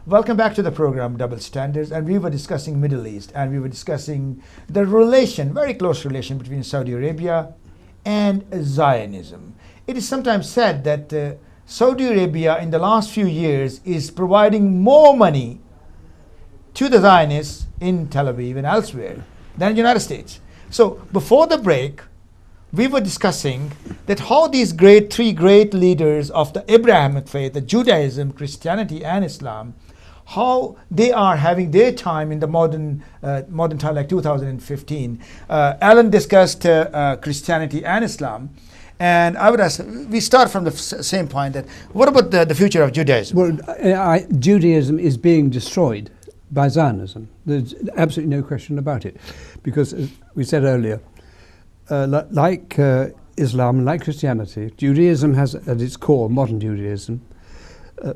Welcome back to the program Double Standards, and we were discussing Middle East, and we were discussing the relation, very close relation between Saudi Arabia and Zionism. It is sometimes said that Saudi Arabia in the last few years is providing more money to the Zionists in Tel Aviv and elsewhere than the United States. So before the break, we were discussing that how these three great leaders of the Abrahamic faith, the Judaism, Christianity, and Islam, how they are having their time in the modern time, like 2015. Alan discussed Christianity and Islam, and I would ask, we start from the same point, that what about the future of Judaism? Well, Judaism is being destroyed by Zionism. There's absolutely no question about it, because as we said earlier, like Islam, like Christianity, Judaism has at its core, modern Judaism,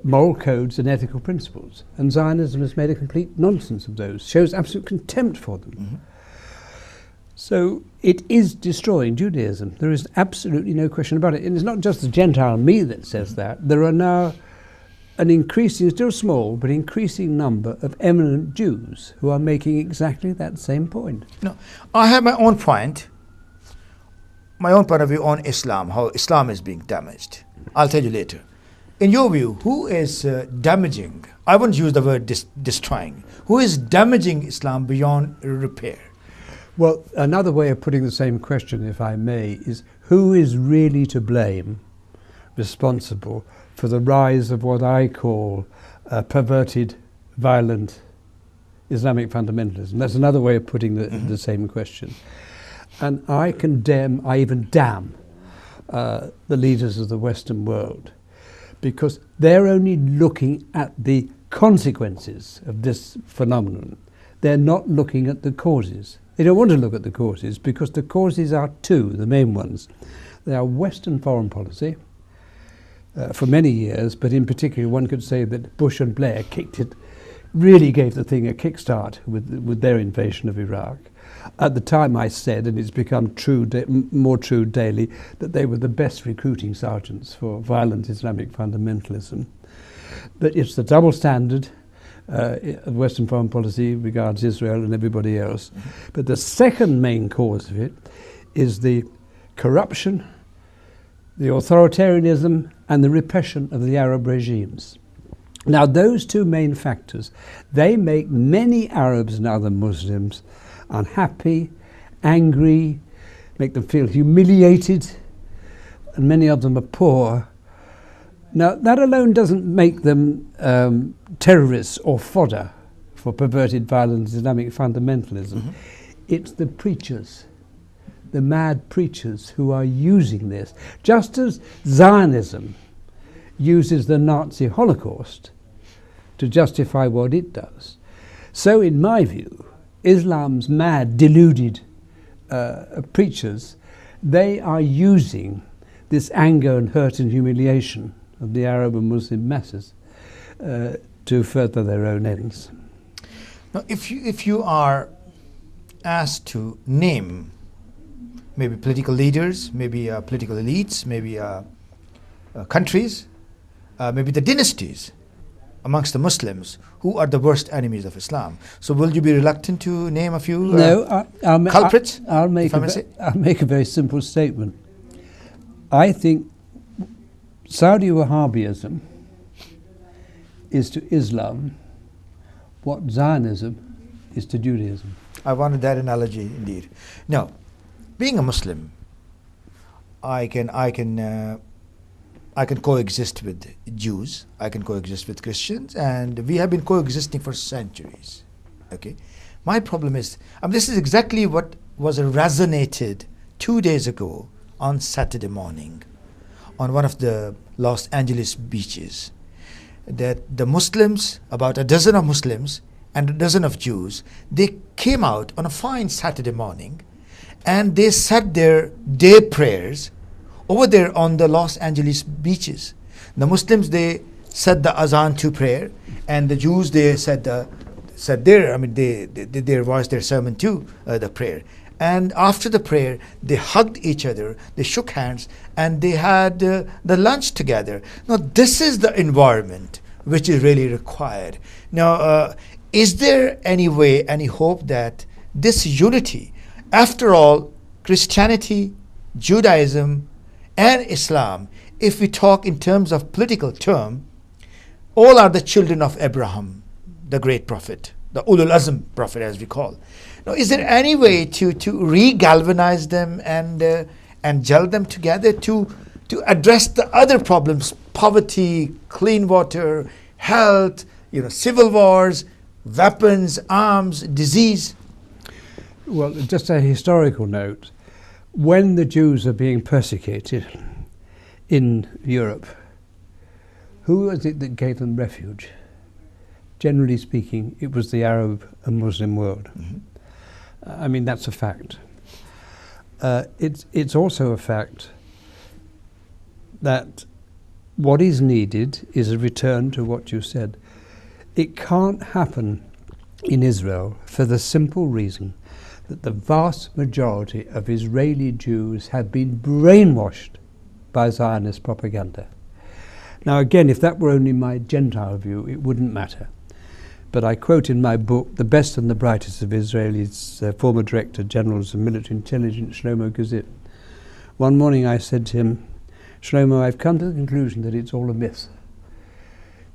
moral codes and ethical principles, and Zionism has made a complete nonsense of those, shows absolute contempt for them. Mm-hmm. So it is destroying Judaism. There is absolutely no question about it. And it's not just the Gentile me that says that. There are now an increasing, still small, but increasing number of eminent Jews who are making exactly that same point. No, I have my own point of view on Islam, how Islam is being damaged. I'll tell you later. In your view, who is damaging, I wouldn't use the word destroying, who is damaging Islam beyond repair? Well, another way of putting the same question, if I may, is who is really to blame, responsible for the rise of what I call perverted, violent Islamic fundamentalism? That's another way of putting the same question. And I condemn, I even damn the leaders of the Western world, because they're only looking at the consequences of this phenomenon. They're not looking at the causes. They don't want to look at the causes, because the causes are two, the main ones. They are Western foreign policy for many years, but in particular one could say that Bush and Blair really gave the thing a kickstart with their invasion of Iraq. At the time I said, and it's become more true daily, that they were the best recruiting sergeants for violent Islamic fundamentalism. But it's the double standard of Western foreign policy regards Israel and everybody else. But the second main cause of it is the corruption, the authoritarianism, and the repression of the Arab regimes. Now, those two main factors, they make many Arabs and other Muslims unhappy, angry, make them feel humiliated, and many of them are poor. Now, that alone doesn't make them terrorists or fodder for perverted, violent Islamic fundamentalism. Mm-hmm. It's the preachers, the mad preachers who are using this. Just as Zionism uses the Nazi Holocaust to justify what it does, so in my view, Islam's mad, deluded preachers, they are using this anger and hurt and humiliation of the Arab and Muslim masses to further their own ends. Now, if you are asked to name maybe political leaders, maybe political elites, maybe countries, maybe the dynasties amongst the Muslims, who are the worst enemies of Islam, so will you be reluctant to name a few culprits? I'll make a very simple statement. I think Saudi Wahhabism is to Islam what Zionism is to Judaism. I wanted that analogy indeed. Now, being a Muslim, I can coexist with Jews, I can coexist with Christians, and we have been coexisting for centuries. Okay, my problem is, this is exactly what was resonated 2 days ago on Saturday morning on one of the Los Angeles beaches, that the Muslims, about a dozen of Muslims and a dozen of Jews, they came out on a fine Saturday morning and they said their day prayers over there on the Los Angeles beaches. The Muslims, they said the Azan to prayer, and the Jews, they said they voiced their sermon to the prayer. And after the prayer, they hugged each other, they shook hands, and they had the lunch together. Now, this is the environment which is really required. Now, is there any way, any hope that this unity, after all, Christianity, Judaism, and Islam, if we talk in terms of political term, all are the children of Abraham, the great prophet, the Ulul Azm prophet as we call. Now, is there any way to re-galvanize them and gel them together to address the other problems, poverty, clean water, health, civil wars, weapons, arms, disease? Well, just a historical note. When the Jews are being persecuted in Europe, who was it that gave them refuge? Generally speaking, it was the Arab and Muslim world. Mm-hmm. I mean, that's a fact. It's also a fact that what is needed is a return to what you said. It can't happen in Israel for the simple reason that the vast majority of Israeli Jews have been brainwashed by Zionist propaganda. Now again, if that were only my Gentile view, it wouldn't matter. But I quote in my book the best and the brightest of Israel's former Director Generals of Military Intelligence, Shlomo Gazit. One morning I said to him, Shlomo, I've come to the conclusion that it's all a myth.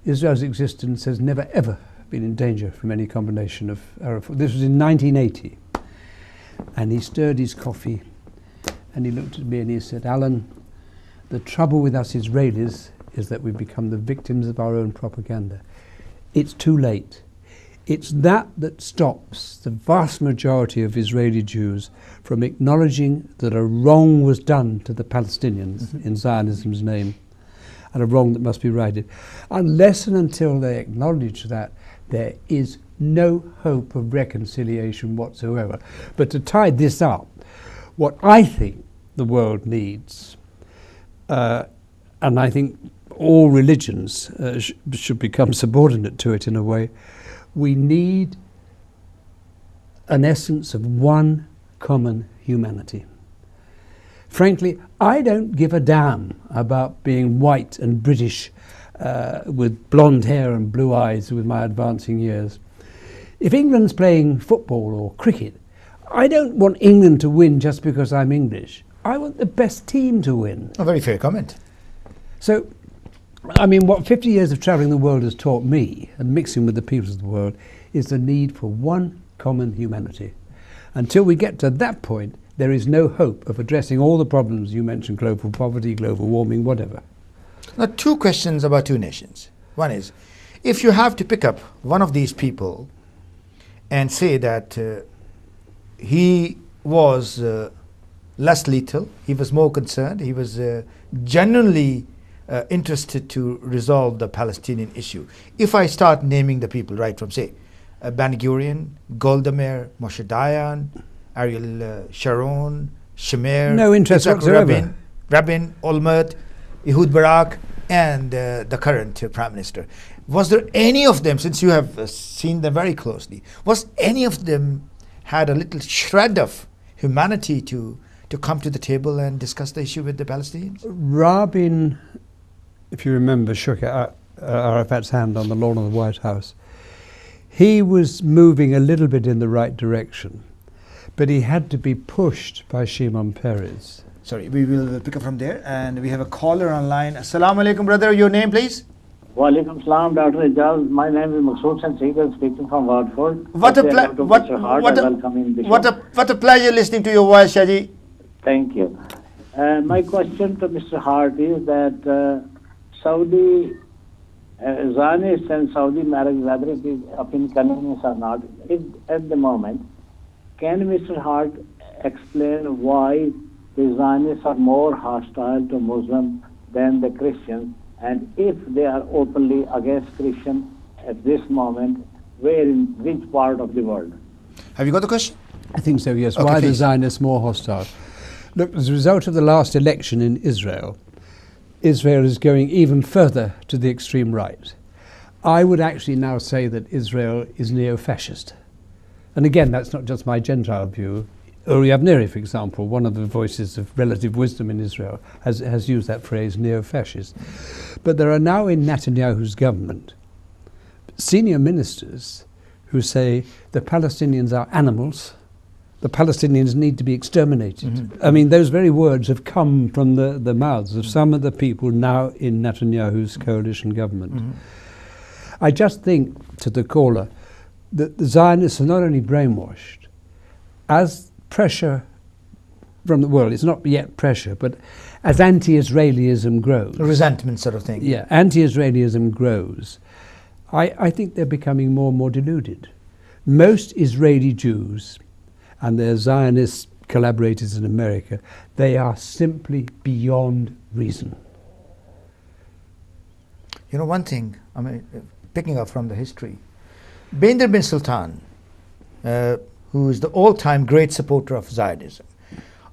Israel's existence has never ever been in danger from any combination of Arab. This was in 1980. And he stirred his coffee and he looked at me and he said, Alan, the trouble with us Israelis is that we become the victims of our own propaganda. It's too late. It's that stops the vast majority of Israeli Jews from acknowledging that a wrong was done to the Palestinians in Zionism's name, and a wrong that must be righted. Unless and until they acknowledge that, there is no hope of reconciliation whatsoever. But to tie this up, what I think the world needs, and I think all religions should become subordinate to it in a way, we need an essence of one common humanity. Frankly, I don't give a damn about being white and British with blonde hair and blue eyes with my advancing years. If England's playing football or cricket, I don't want England to win just because I'm English. I want the best team to win. A very fair comment. So, I mean, what 50 years of travelling the world has taught me, and mixing with the peoples of the world, is the need for one common humanity. Until we get to that point, there is no hope of addressing all the problems you mentioned, global poverty, global warming, whatever. Now, two questions about two nations. One is, if you have to pick up one of these people and say that he was less lethal, he was more concerned, he was genuinely interested to resolve the Palestinian issue. If I start naming the people right from, say, Ben Gurion, Golda Meir, Moshe Dayan, Ariel Sharon, Shemer, no interest whatsoever. Rabin, Olmert, Ehud Barak, and the current Prime Minister. Was there any of them, since you have seen them very closely, was any of them had a little shred of humanity to come to the table and discuss the issue with the Palestinians? Rabin, if you remember, shook Arafat's hand on the lawn of the White House. He was moving a little bit in the right direction, but he had to be pushed by Shimon Peres. Sorry, we will pick up from there, and we have a caller online. Assalamu alaikum, brother. Your name, please? Wa alaikum salam, Dr. Ijaz. My name is Masood Sansig, speaking from Watford. What a pleasure listening to your voice, Shaji. Thank you. My question to Mr. Hart is that Saudi Zionists and Saudi marriage, whether it is of inconvenience or not, at the moment, can Mr. Hart explain why the Zionists are more hostile to Muslims than the Christians, and if they are openly against Christians at this moment, where in which part of the world? Have you got the question? I think so, yes. Okay, why are the please. Zionists more hostile? Look, as a result of the last election in Israel, Israel is going even further to the extreme right. I would actually now say that Israel is neo-fascist. And again, that's not just my Gentile view. Uri Avneri, for example, one of the voices of relative wisdom in Israel, has used that phrase, neo-fascist. But there are now in Netanyahu's government senior ministers who say the Palestinians are animals, the Palestinians need to be exterminated. Mm-hmm. I mean, those very words have come from the mouths of some of the people now in Netanyahu's coalition government. Mm-hmm. I just think, to the caller, that the Zionists are not only brainwashed, as pressure from the world, it's not yet pressure, but as anti-Israelism grows. Resentment sort of thing. Yeah, anti-Israelism grows. I think they're becoming more and more deluded. Most Israeli Jews and their Zionist collaborators in America, they are simply beyond reason. You know, one thing, I mean, picking up from the history, Bandar bin Sultan, who is the all-time great supporter of Zionism,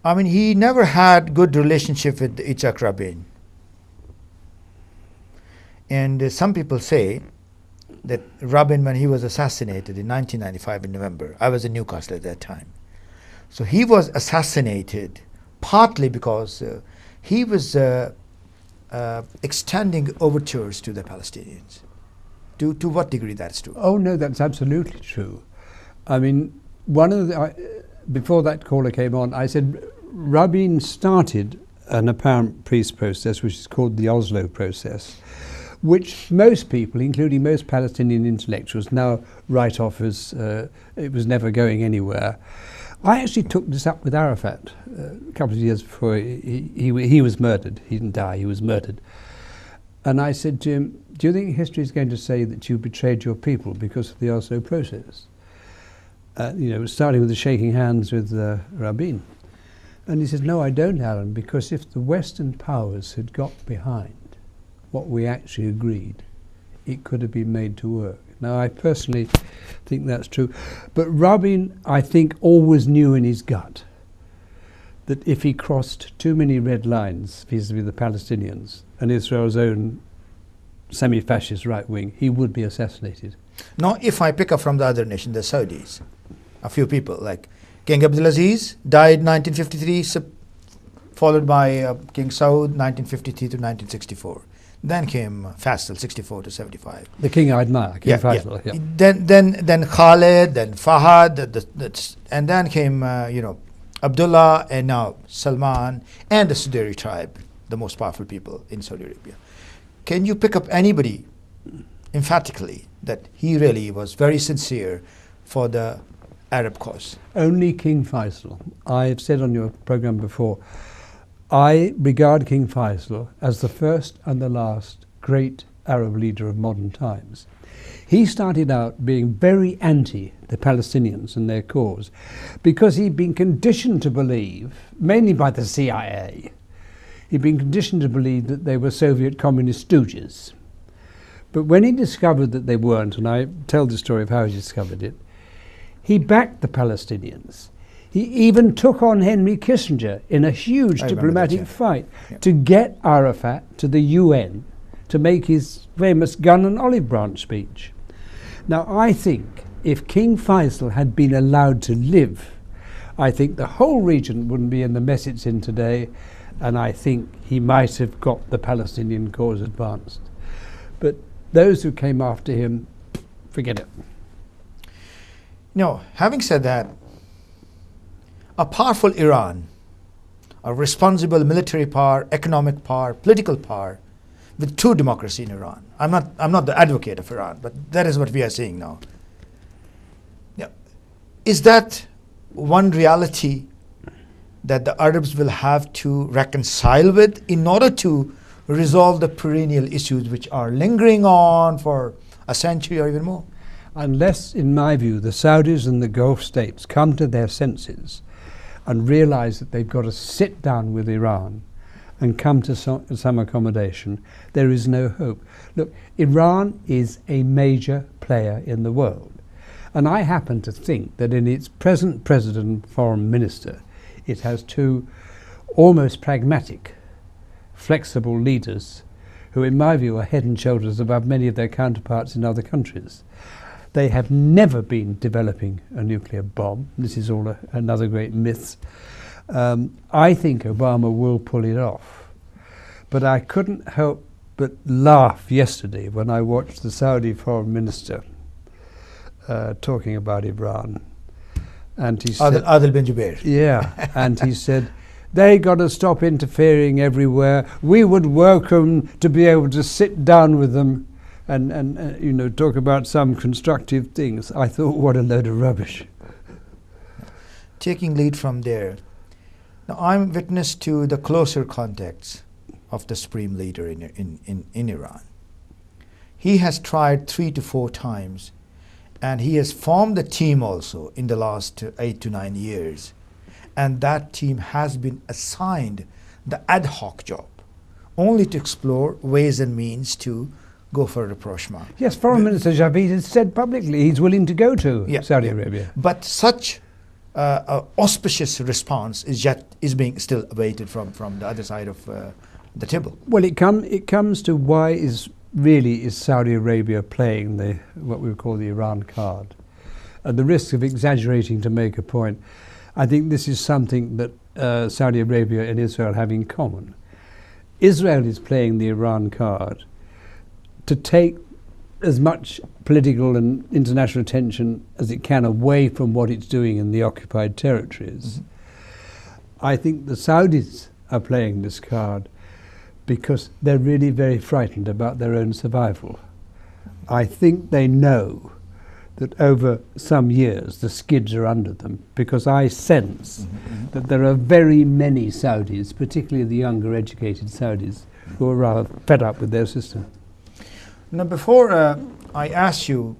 I mean, he never had good relationship with Yitzhak Rabin. And some people say that Rabin, when he was assassinated in 1995 in November, I was in Newcastle at that time. So he was assassinated partly because he was extending overtures to the Palestinians. To what degree that's true? Oh no, that's absolutely true. I mean, one of the before that caller came on, I said Rabin started an apparent peace process which is called the Oslo Process, which most people, including most Palestinian intellectuals, now write off as it was never going anywhere. I actually took this up with Arafat a couple of years before he was murdered. He didn't die, he was murdered. And I said to him, do you think history is going to say that you betrayed your people because of the Oslo Process? You know, starting with the shaking hands with Rabin. And he says, no, I don't, Alan, because if the Western powers had got behind what we actually agreed, it could have been made to work. Now, I personally think that's true. But Rabin, I think, always knew in his gut that if he crossed too many red lines vis-à-vis the Palestinians and Israel's own semi-fascist right wing, he would be assassinated. Now, if I pick up from the other nation, the Saudis, a few people like King Abdulaziz died 1953, followed by King Saud 1953 to 1964. Then came Faisal 64 to 75. The king I admire, King Faisal. Yeah. Then Khalid, then Fahad, and then came Abdullah, and now Salman and the Suderi tribe, the most powerful people in Saudi Arabia. Can you pick up anybody emphatically that he really was very sincere for the Arab cause? Only King Faisal. I've said on your program before, I regard King Faisal as the first and the last great Arab leader of modern times. He started out being very anti the Palestinians and their cause because he'd been conditioned to believe, mainly by the CIA, he'd been conditioned to believe that they were Soviet communist stooges. But when he discovered that they weren't, and I tell the story of how he discovered it, he backed the Palestinians. He even took on Henry Kissinger in a huge diplomatic fight to get Arafat to the UN to make his famous gun and olive branch speech. Now, I think if King Faisal had been allowed to live, I think the whole region wouldn't be in the mess it's in today, and I think he might have got the Palestinian cause advanced. But those who came after him, forget it. No, having said that, a powerful Iran, a responsible military power, economic power, political power, with true democracy in Iran. I'm not the advocate of Iran, but that is what we are seeing now. Yeah. Is that one reality that the Arabs will have to reconcile with in order to resolve the perennial issues which are lingering on for a century or even more? Unless, in my view, the Saudis and the Gulf states come to their senses and realize that they've got to sit down with Iran and come to some accommodation, there is no hope. Look, Iran is a major player in the world. And I happen to think that in its present president and foreign minister, it has two almost pragmatic, flexible leaders who, in my view, are head and shoulders above many of their counterparts in other countries. They have never been developing a nuclear bomb. This is all another great myth. I think Obama will pull it off. But I couldn't help but laugh yesterday when I watched the Saudi foreign minister talking about Iran. And he said, Adil bin Jubair. yeah, and he said, they got to stop interfering everywhere. We would welcome to be able to sit down with them and you know, talk about some constructive things. I thought, what a load of rubbish. Taking lead from there. Now, I'm witness to the closer contacts of the supreme leader in Iran. He has tried 3 to 4 times, and he has formed a team also in the last 8 to 9 years. And that team has been assigned the ad hoc job, only to explore ways and means to go for rapprochement. Yes, Foreign Minister Javid has said publicly he's willing to go to Saudi Arabia. But such auspicious response is being still awaited from the other side of the table. Well, it comes to why is Saudi Arabia playing what we would call the Iran card? At the risk of exaggerating to make a point, I think this is something that Saudi Arabia and Israel have in common. Israel is playing the Iran card to take as much political and international attention as it can away from what it's doing in the occupied territories. Mm-hmm. I think the Saudis are playing this card because they're really very frightened about their own survival. I think they know that over some years the skids are under them, because I sense that there are very many Saudis, particularly the younger educated Saudis, who are rather fed up with their system. Now, before I ask you,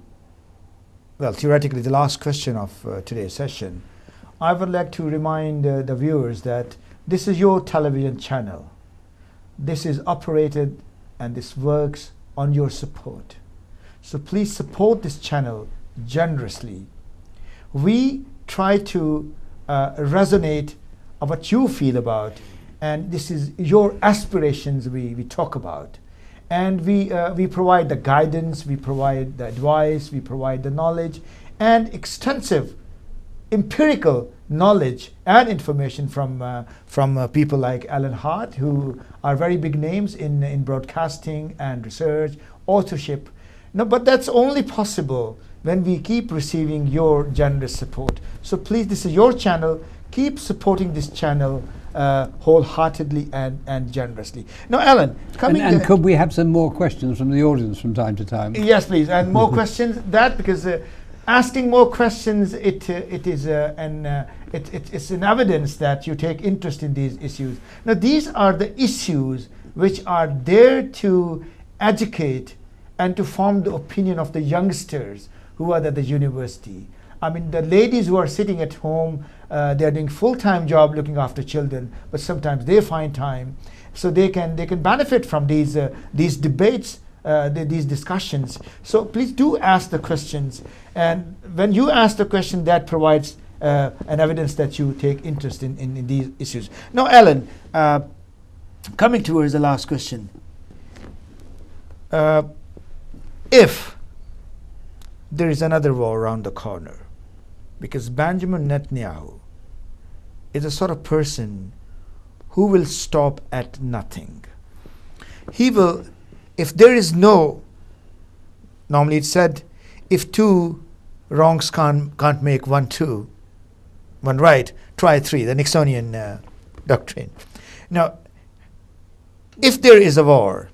well, theoretically the last question of today's session, I would like to remind the viewers that this is your television channel. This is operated and this works on your support. So please support this channel generously. We try to resonate of what you feel about, and this is your aspirations we talk about. And we provide the guidance, we provide the advice, we provide the knowledge and extensive empirical knowledge and information from people like Alan Hart, who are very big names in broadcasting and research, authorship. No, but that's only possible when we keep receiving your generous support. So please, this is your channel. Keep supporting this channel wholeheartedly and generously. Now, Alan, and could we have some more questions from the audience from time to time? Yes, please, and more questions. Because asking more questions, it's an evidence that you take interest in these issues. Now, these are the issues which are there to educate and to form the opinion of the youngsters who are at the university. I mean, the ladies who are sitting at home, they are doing full-time job looking after children, but sometimes they find time, so they can benefit from these debates, these discussions. So please do ask the questions, and when you ask the question, that provides an evidence that you take interest in these issues. Now, Alan, coming towards the last question, if there is another war around the corner, because Benjamin Netanyahu is a sort of person who will stop at nothing. He will, if there is no, normally it's said, if 2 wrongs can't make 1 right, try 3, the Nixonian doctrine. Now, if there is a war,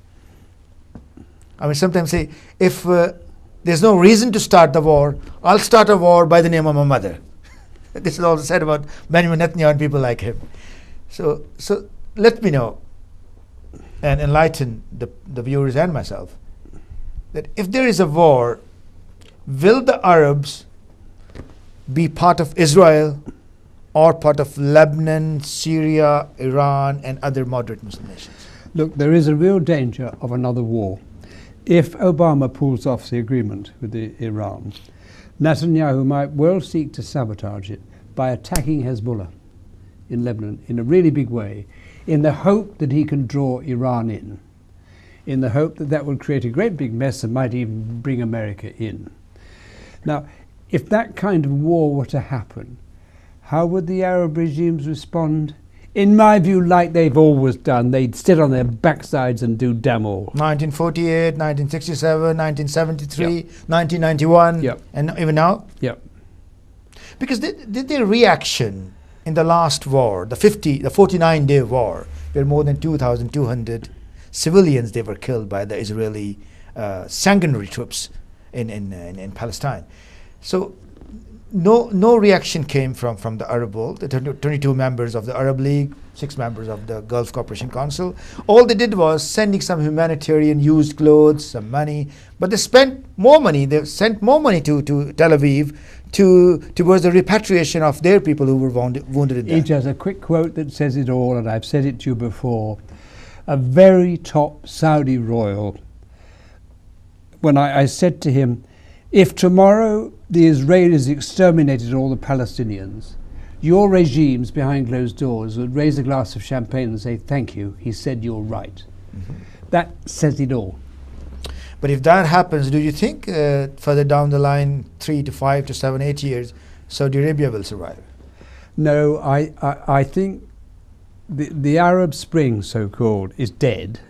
I mean, sometimes say, if there's no reason to start the war, I'll start a war by the name of my mother. This is also said about Benjamin Netanyahu and people like him. So let me know and enlighten the viewers and myself that if there is a war, will the Arabs be part of Israel or part of Lebanon, Syria, Iran, and other moderate Muslim nations? Look, there is a real danger of another war. If Obama pulls off the agreement with Iran, Netanyahu might well seek to sabotage it by attacking Hezbollah in Lebanon in a really big way, in the hope that he can draw Iran in the hope that that will create a great big mess and might even bring America in. Now, if that kind of war were to happen, how would the Arab regimes respond In my view, like they've always done, they'd sit on their backsides and do damn all. 1948, 1967, 1973, Yep. 1991, Yep. and even now? Yep. Because their reaction in the last war, the 49-day war, where more than 2,200 civilians they were killed by the Israeli sanguinary troops in Palestine. So no reaction came from the Arab world. The 22 members of the Arab League, 6 members of the Gulf Cooperation Council. All they did was sending some humanitarian used clothes, some money, but they spent more money. They sent more money to Tel Aviv towards the repatriation of their people who were wounded in It there. has a quick quote that says it all, and I've said it to you before. A very top Saudi royal, when I said to him, if tomorrow the Israelis exterminated all the Palestinians, your regimes behind closed doors would raise a glass of champagne and say, thank you, he said you're right. That says it all. But if that happens, do you think further down the line, 3 to 5 to 7, 8 years, Saudi Arabia will survive? No, I think the Arab Spring, so-called, is dead.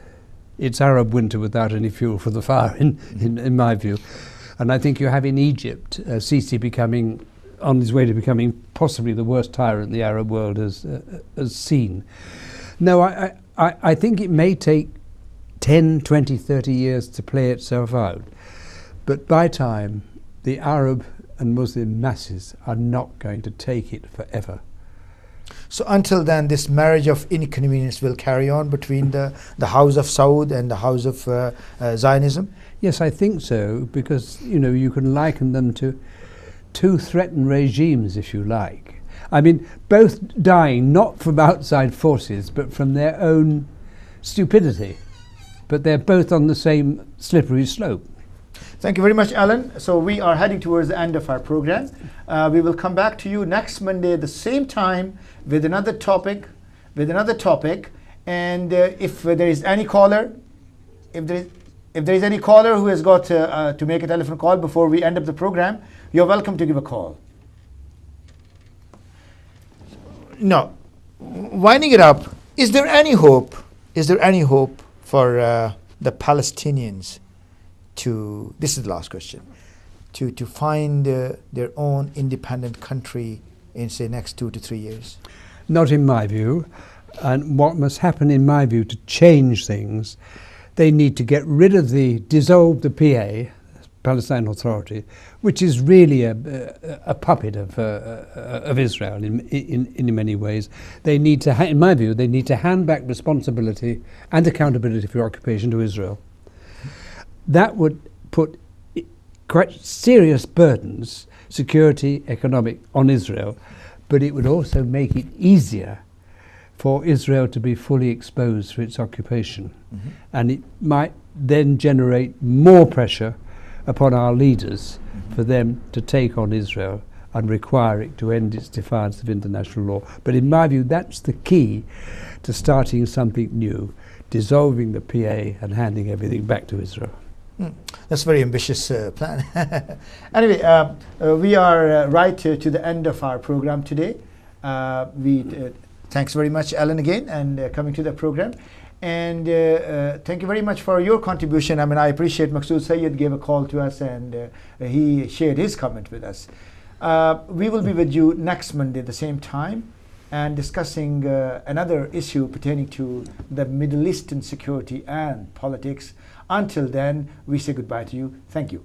It's Arab winter without any fuel for the fire, in my view. And I think you have in Egypt Sisi becoming, on his way to becoming possibly the worst tyrant the Arab world has seen. No, I think it may take 10, 20, 30 years to play itself out. But by time, the Arab and Muslim masses are not going to take it forever. So until then, this marriage of inconvenience will carry on between the House of Saud and the House of Zionism? Yes, I think so, because, you know, you can liken them to two threatened regimes, if you like. I mean, both dying not from outside forces, but from their own stupidity. But they're both on the same slippery slope. Thank you very much, Alan. So we are heading towards the end of our program. We will come back to you next Monday at the same time with another topic. And if there is any caller, if there is any caller who has got to make a telephone call before we end up the program, you're welcome to give a call. No, winding it up. Is there any hope? Is there any hope for the Palestinians to, this is the last question, to find their own independent country in, say, next 2 to 3 years? Not in my view. And what must happen, in my view, to change things, they need to get rid of dissolve the PA, Palestine Authority, which is really a puppet of Israel in many ways. They need to, in my view, they need to hand back responsibility and accountability for occupation to Israel. That would put quite serious burdens, security, economic, on Israel, but it would also make it easier for Israel to be fully exposed for its occupation. Mm-hmm. And it might then generate more pressure upon our leaders for them to take on Israel and require it to end its defiance of international law. But in my view, that's the key to starting something new, dissolving the PA and handing everything back to Israel. That's a very ambitious plan. Anyway, we are right to the end of our program today. Thanks very much, Alan, again, and coming to the program. And thank you very much for your contribution. I mean, I appreciate Maqsood Sayyid gave a call to us and he shared his comment with us. We will be with you next Monday at the same time and discussing another issue pertaining to the Middle Eastern security and politics. Until then, we say goodbye to you. Thank you.